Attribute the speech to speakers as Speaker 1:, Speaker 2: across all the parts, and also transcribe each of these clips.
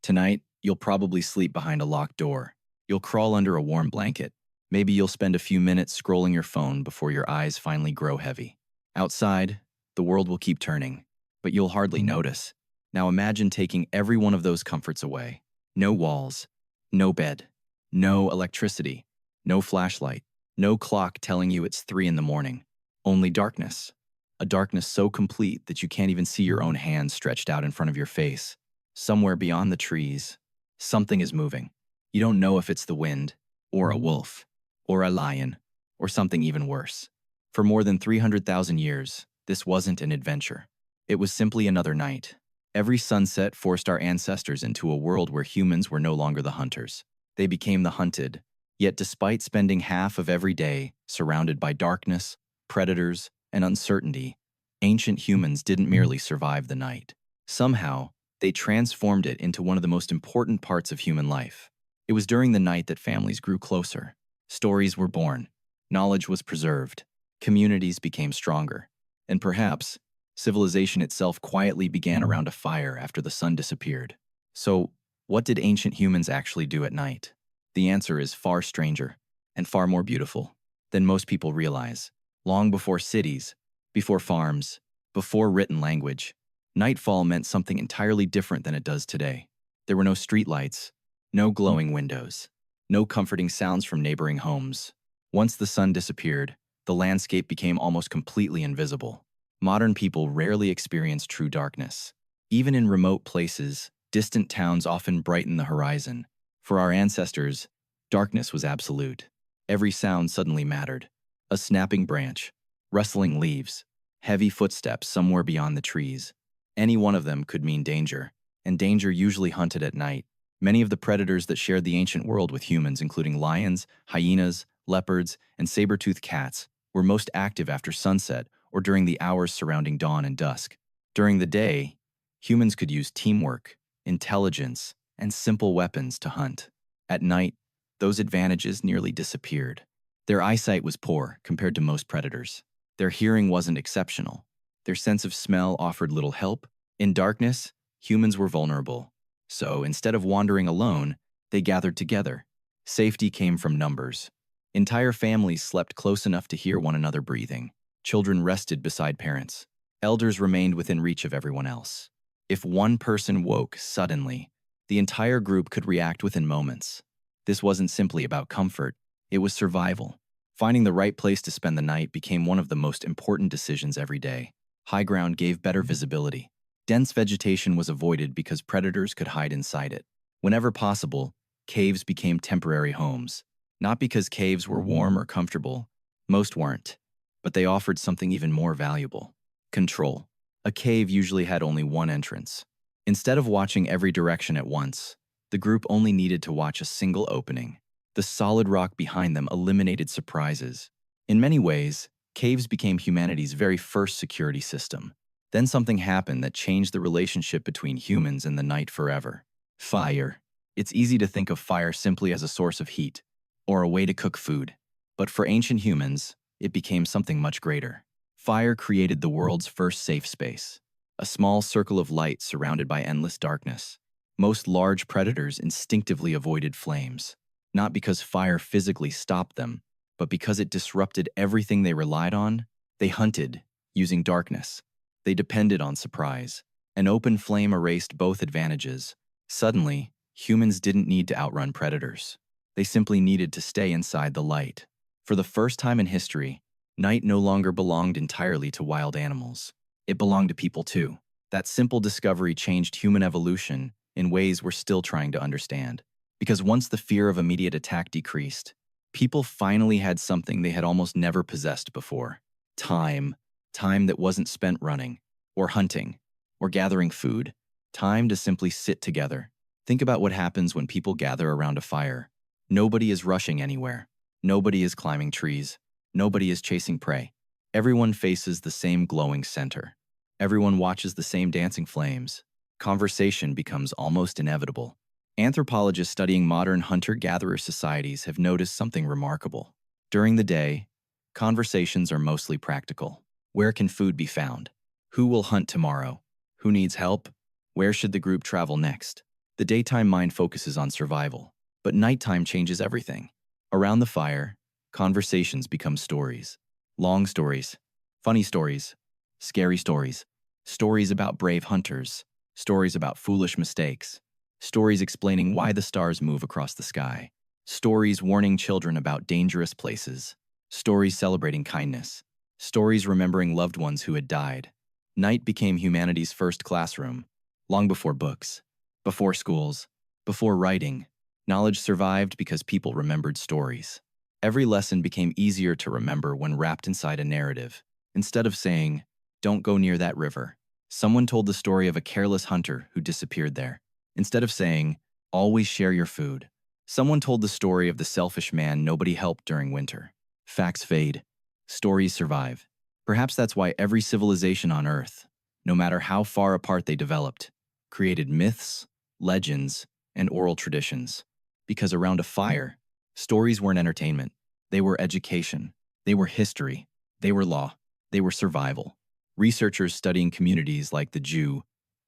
Speaker 1: Tonight, you'll probably sleep behind a locked door. You'll crawl under a warm blanket. Maybe you'll spend a few minutes scrolling your phone before your eyes finally grow heavy. Outside, the world will keep turning, but you'll hardly notice. Now imagine taking every one of those comforts away. No walls, no bed, no electricity, no flashlight, no clock telling you it's 3 in the morning. Only darkness. A darkness so complete that you can't even see your own hands stretched out in front of your face. Somewhere beyond the trees, something is moving. You don't know if it's the wind, or a wolf, or a lion, or something even worse. For more than 300,000 years, this wasn't an adventure. It was simply another night. Every sunset forced our ancestors into a world where humans were no longer the hunters. They became the hunted. Yet despite spending half of every day surrounded by darkness, predators, and uncertainty, ancient humans didn't merely survive the night. Somehow, they transformed it into one of the most important parts of human life. It was during the night that families grew closer. Stories were born. Knowledge was preserved. Communities became stronger. And perhaps, civilization itself quietly began around a fire after the sun disappeared. So, what did ancient humans actually do at night? The answer is far stranger and far more beautiful than most people realize. Long before cities, before farms, before written language, nightfall meant something entirely different than it does today. There were no streetlights, no glowing windows, no comforting sounds from neighboring homes. Once the sun disappeared, the landscape became almost completely invisible. Modern people rarely experience true darkness. Even in remote places, distant towns often brighten the horizon. For our ancestors, darkness was absolute. Every sound suddenly mattered. A snapping branch, rustling leaves, heavy footsteps somewhere beyond the trees. Any one of them could mean danger, and danger usually hunted at night. Many of the predators that shared the ancient world with humans, including lions, hyenas, leopards, and saber-toothed cats, were most active after sunset or during the hours surrounding dawn and dusk. During the day, humans could use teamwork, intelligence, and simple weapons to hunt. At night, those advantages nearly disappeared. Their eyesight was poor compared to most predators. Their hearing wasn't exceptional. Their sense of smell offered little help. In darkness, humans were vulnerable. So instead of wandering alone, they gathered together. Safety came from numbers. Entire families slept close enough to hear one another breathing. Children rested beside parents. Elders remained within reach of everyone else. If one person woke suddenly, the entire group could react within moments. This wasn't simply about comfort, it was survival. Finding the right place to spend the night became one of the most important decisions every day. High ground gave better visibility. Dense vegetation was avoided because predators could hide inside it. Whenever possible, caves became temporary homes. Not because caves were warm or comfortable. Most weren't. But they offered something even more valuable: control. A cave usually had only one entrance. Instead of watching every direction at once, the group only needed to watch a single opening. The solid rock behind them eliminated surprises. In many ways, caves became humanity's very first security system. Then something happened that changed the relationship between humans and the night forever. Fire. It's easy to think of fire simply as a source of heat, or a way to cook food. But for ancient humans, it became something much greater. Fire created the world's first safe space, a small circle of light surrounded by endless darkness. Most large predators instinctively avoided flames, not because fire physically stopped them, but because it disrupted everything they relied on. They hunted, using darkness. They depended on surprise. An open flame erased both advantages. Suddenly, humans didn't need to outrun predators. They simply needed to stay inside the light. For the first time in history, night no longer belonged entirely to wild animals. It belonged to people too. That simple discovery changed human evolution in ways we're still trying to understand. Because once the fear of immediate attack decreased, people finally had something they had almost never possessed before: time. Time that wasn't spent running, or hunting, or gathering food. Time to simply sit together. Think about what happens when people gather around a fire. Nobody is rushing anywhere. Nobody is climbing trees. Nobody is chasing prey. Everyone faces the same glowing center. Everyone watches the same dancing flames. Conversation becomes almost inevitable. Anthropologists studying modern hunter-gatherer societies have noticed something remarkable. During the day, conversations are mostly practical. Where can food be found? Who will hunt tomorrow? Who needs help? Where should the group travel next? The daytime mind focuses on survival, but nighttime changes everything. Around the fire, conversations become stories. Long stories, funny stories, scary stories, stories about brave hunters, stories about foolish mistakes, stories explaining why the stars move across the sky, stories warning children about dangerous places, stories celebrating kindness, stories remembering loved ones who had died. Night became humanity's first classroom. Long before books, before schools, before writing, knowledge survived because people remembered stories. Every lesson became easier to remember when wrapped inside a narrative. Instead of saying, "Don't go near that river," someone told the story of a careless hunter who disappeared there. Instead of saying, "Always share your food," someone told the story of the selfish man nobody helped during winter. Facts fade. Stories survive. Perhaps that's why every civilization on Earth, no matter how far apart they developed, created myths, legends, and oral traditions. Because around a fire, stories weren't entertainment. They were education. They were history. They were law. They were survival. Researchers studying communities like the Jew,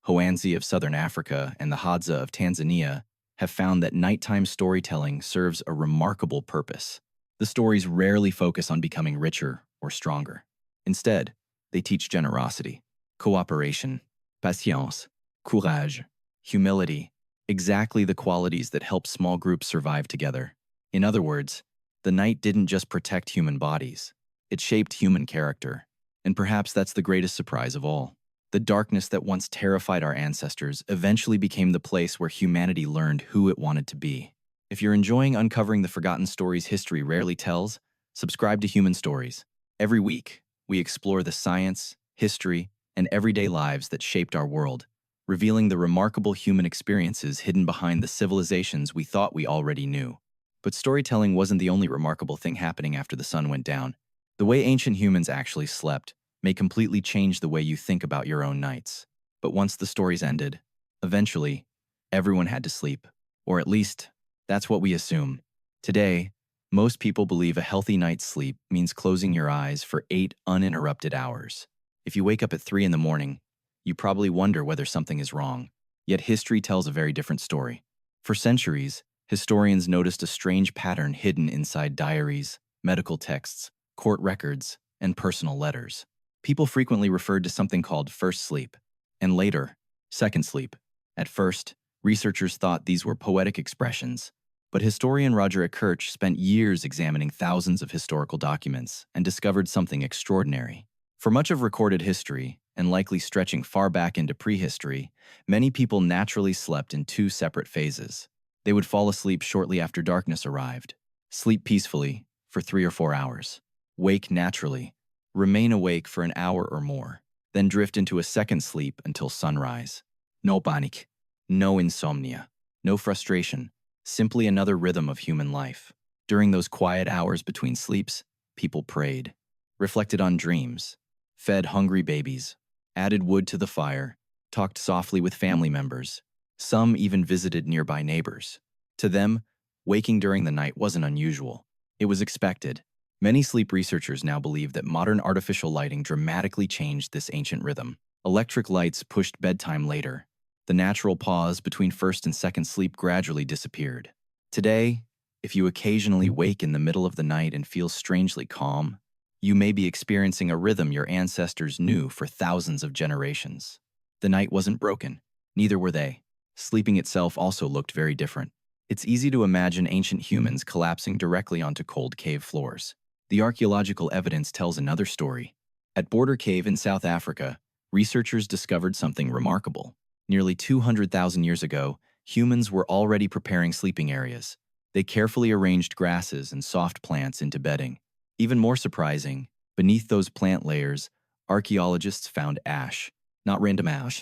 Speaker 1: Hoanzi of southern Africa, and the Hadza of Tanzania have found that nighttime storytelling serves a remarkable purpose. The stories rarely focus on becoming richer or stronger. Instead, they teach generosity, cooperation, patience, courage, humility, exactly the qualities that help small groups survive together. In other words, the night didn't just protect human bodies, it shaped human character. And perhaps that's the greatest surprise of all. The darkness that once terrified our ancestors eventually became the place where humanity learned who it wanted to be. If you're enjoying uncovering the forgotten stories history rarely tells, subscribe to Human Stories. Every week, we explore the science, history, and everyday lives that shaped our world, revealing the remarkable human experiences hidden behind the civilizations we thought we already knew. But storytelling wasn't the only remarkable thing happening after the sun went down. The way ancient humans actually slept may completely change the way you think about your own nights. But once the stories ended, eventually, everyone had to sleep. Or at least, that's what we assume. Today, most people believe a healthy night's sleep means closing your eyes for 8 uninterrupted hours. If you wake up at 3 in the morning, you probably wonder whether something is wrong. Yet history tells a very different story. For centuries, historians noticed a strange pattern hidden inside diaries, medical texts, court records, and personal letters. People frequently referred to something called first sleep, and later, second sleep. At first, researchers thought these were poetic expressions, but historian Roger Kirch spent years examining thousands of historical documents and discovered something extraordinary. For much of recorded history, and likely stretching far back into prehistory, many people naturally slept in 2 separate phases. They would fall asleep shortly after darkness arrived, sleep peacefully for 3 or 4 hours, wake naturally, remain awake for an hour or more, then drift into a second sleep until sunrise. No panic, no insomnia, no frustration, simply another rhythm of human life. During those quiet hours between sleeps, people prayed, reflected on dreams, fed hungry babies, added wood to the fire, talked softly with family members. Some even visited nearby neighbors. To them, waking during the night wasn't unusual. It was expected. Many sleep researchers now believe that modern artificial lighting dramatically changed this ancient rhythm. Electric lights pushed bedtime later. The natural pause between first and second sleep gradually disappeared. Today, if you occasionally wake in the middle of the night and feel strangely calm, you may be experiencing a rhythm your ancestors knew for thousands of generations. The night wasn't broken. Neither were they. Sleeping itself also looked very different. It's easy to imagine ancient humans collapsing directly onto cold cave floors. The archaeological evidence tells another story. At Border Cave in South Africa, researchers discovered something remarkable. Nearly 200,000 years ago, humans were already preparing sleeping areas. They carefully arranged grasses and soft plants into bedding. Even more surprising, beneath those plant layers, archaeologists found ash. Not random ash.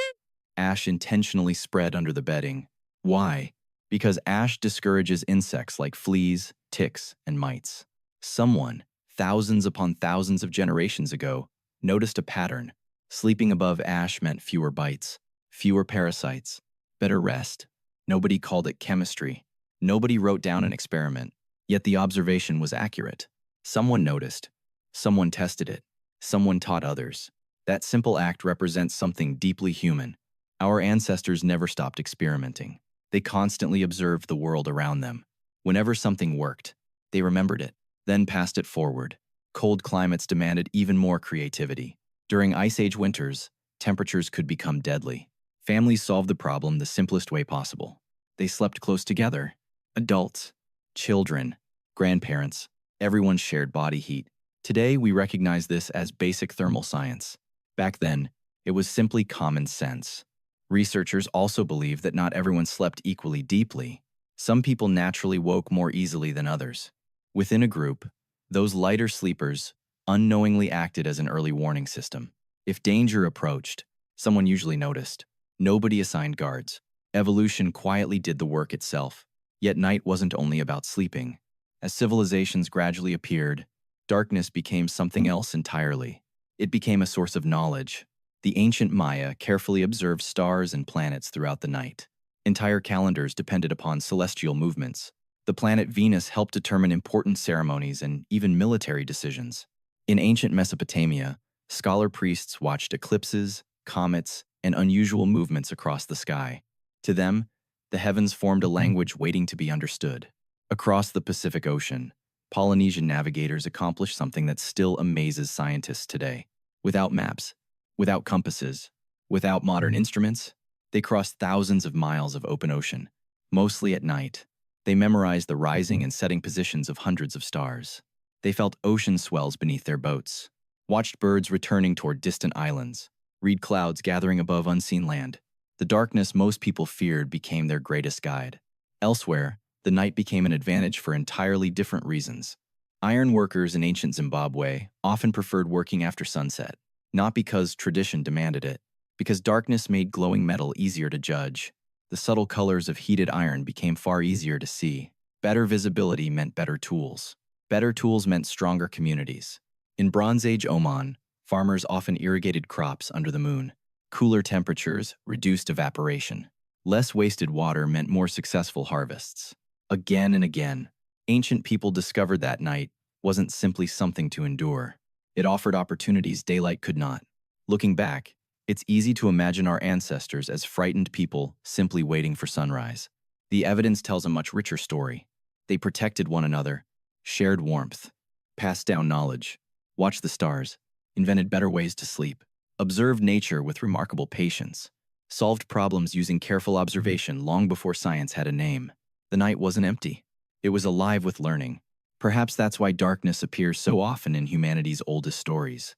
Speaker 1: Ash intentionally spread under the bedding. Why? Because ash discourages insects like fleas, ticks, and mites. Someone, thousands upon thousands of generations ago, noticed a pattern. Sleeping above ash meant fewer bites, fewer parasites, better rest. Nobody called it chemistry. Nobody wrote down an experiment. Yet the observation was accurate. Someone noticed. Someone tested it. Someone taught others. That simple act represents something deeply human. Our ancestors never stopped experimenting. They constantly observed the world around them. Whenever something worked, they remembered it, then passed it forward. Cold climates demanded even more creativity. During Ice Age winters, temperatures could become deadly. Families solved the problem the simplest way possible. They slept close together. Adults, children, grandparents, everyone shared body heat. Today, we recognize this as basic thermal science. Back then, it was simply common sense. Researchers also believe that not everyone slept equally deeply. Some people naturally woke more easily than others. Within a group, those lighter sleepers unknowingly acted as an early warning system. If danger approached, someone usually noticed. Nobody assigned guards. Evolution quietly did the work itself. Yet night wasn't only about sleeping. As civilizations gradually appeared, darkness became something else entirely. It became a source of knowledge. The ancient Maya carefully observed stars and planets throughout the night. Entire calendars depended upon celestial movements. The planet Venus helped determine important ceremonies and even military decisions. In ancient Mesopotamia, scholar priests watched eclipses, comets, and unusual movements across the sky. To them, the heavens formed a language waiting to be understood. Across the Pacific Ocean, Polynesian navigators accomplished something that still amazes scientists today. Without maps, without compasses, without modern instruments, they crossed thousands of miles of open ocean, mostly at night. They memorized the rising and setting positions of hundreds of stars. They felt ocean swells beneath their boats, watched birds returning toward distant islands, read clouds gathering above unseen land. The darkness most people feared became their greatest guide. Elsewhere, the night became an advantage for entirely different reasons. Iron workers in ancient Zimbabwe often preferred working after sunset, not because tradition demanded it, because darkness made glowing metal easier to judge. The subtle colors of heated iron became far easier to see. Better visibility meant better tools. Better tools meant stronger communities. In Bronze Age Oman, farmers often irrigated crops under the moon. Cooler temperatures reduced evaporation. Less wasted water meant more successful harvests. Again and again, ancient people discovered that night wasn't simply something to endure. It offered opportunities daylight could not. Looking back, it's easy to imagine our ancestors as frightened people simply waiting for sunrise. The evidence tells a much richer story. They protected one another, shared warmth, passed down knowledge, watched the stars, invented better ways to sleep, observed nature with remarkable patience, solved problems using careful observation long before science had a name. The night wasn't empty. It was alive with learning. Perhaps that's why darkness appears so often in humanity's oldest stories.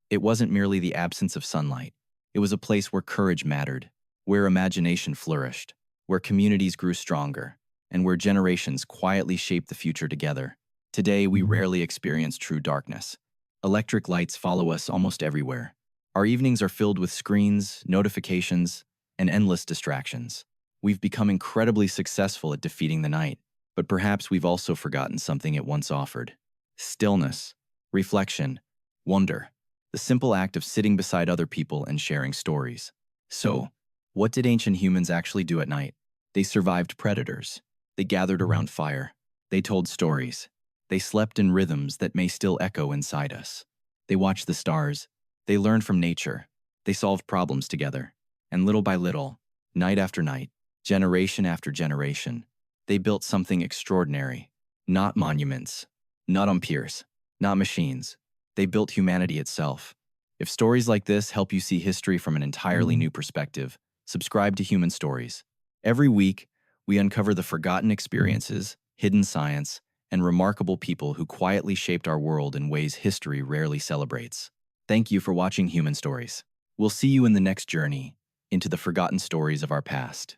Speaker 1: It wasn't merely the absence of sunlight. It was a place where courage mattered, where imagination flourished, where communities grew stronger, and where generations quietly shaped the future together. Today, we rarely experience true darkness. Electric lights follow us almost everywhere. Our evenings are filled with screens, notifications, and endless distractions. We've become incredibly successful at defeating the night, but perhaps we've also forgotten something it once offered. Stillness, reflection, wonder. The simple act of sitting beside other people and sharing stories. So, what did ancient humans actually do at night? They survived predators. They gathered around fire. They told stories. They slept in rhythms that may still echo inside us. They watched the stars. They learned from nature. They solved problems together. And little by little, night after night, generation after generation, they built something extraordinary. Not monuments, not piers, not machines. They built humanity itself. If stories like this help you see history from an entirely new perspective, subscribe to Human Stories. Every week, we uncover the forgotten experiences, hidden science, and remarkable people who quietly shaped our world in ways history rarely celebrates. Thank you for watching Human Stories. We'll see you in the next journey into the forgotten stories of our past.